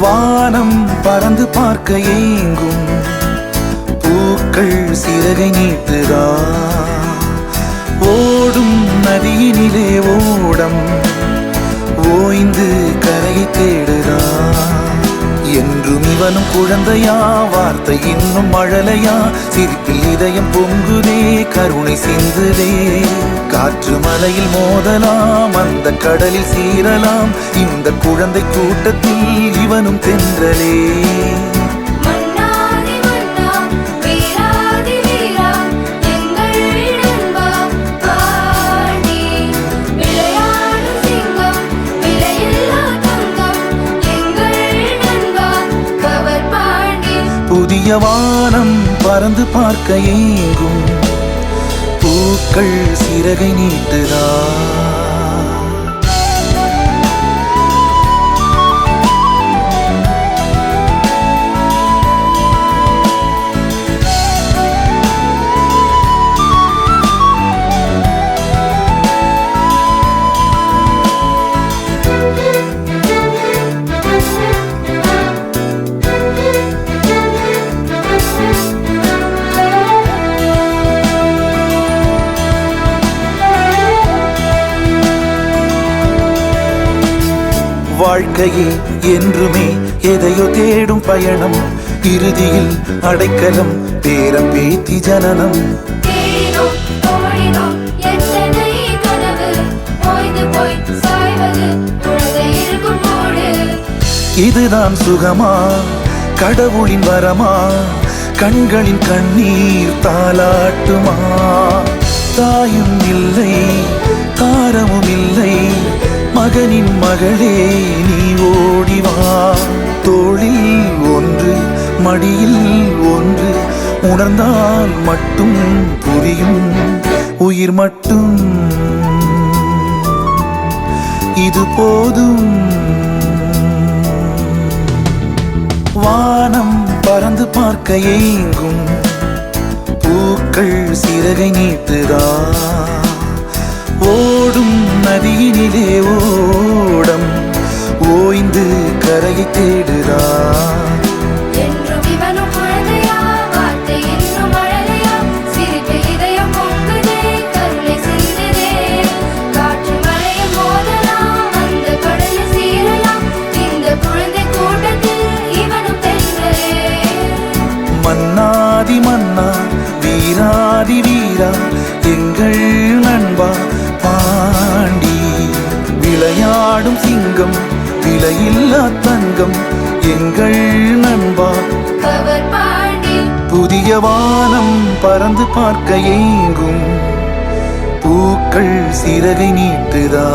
வானம் பறந்து பார்க்க ஏங்கும் பூக்கள் சிறகை நீட்டுதா ஓடும் நதியினிலே ஓடம் ஓய்ந்து கரையை தேடுதா என்றும் இவனும் குழந்தையா வார்த்தை இன்னும் மழலையா சிரிப்பில் இதயம் பொங்குதே கருணை சிந்துதே காற்று மலையில் மோதலாம் அந்த கடலில் சீரலாம் இந்த குழந்தை கூட்டத்தில் இவனும் தென்றலே புதிய வானம் பறந்து பார்க்க ஏங்கும் பூக்கள் சிறகை நீட்டுதா வாழ்க்கையே என்றுமே எதையோ தேடும் பயணம் இறுதியில் அடைக்கலம் பேரம் பேத்தி ஜனனம் இதுதான் சுகமா கடவுளின் வரமா கண்களின் கண்ணீர் தாலாட்டுமா தாயும் இல்லை தாரமும் இல்லை மகனின் மகளே நீ ஓடிவா தோளில் ஒன்று மடியில் ஒன்று உணர்ந்தால் மட்டும் புரியும் உயிர் மட்டும் இது போதும் வானம் பறந்து பார்க்க ஏங்கும் பூக்கள் சிறகை நீட்டுதா ஓடும் நதியினிலே ஓடம் ஓய்ந்து கரையை தேடுதா என்றும் இவனும் குழந்தையா வார்த்தை இன்னும் மழலையா சிரிப்பில் இதயம் பொங்குதே கருணை சிந்துதே காற்று மலையில் மோதலாம் அந்த கடலில் சீரலாம் இந்த குழந்தை கூட்டத்தில் இவனும் தென்றலே மன்னாதி மன்னா வீராதி வீரா எங்கள் நண்பா பாண்டி விளையாடும் சிங்கம் விலையில்லா தங்கம் எங்கள் நண்பா அவர் பாண்டி புதிய வானம் பறந்து பார்க்க ஏங்கும் பூக்கள் சிறகை நீட்டுதா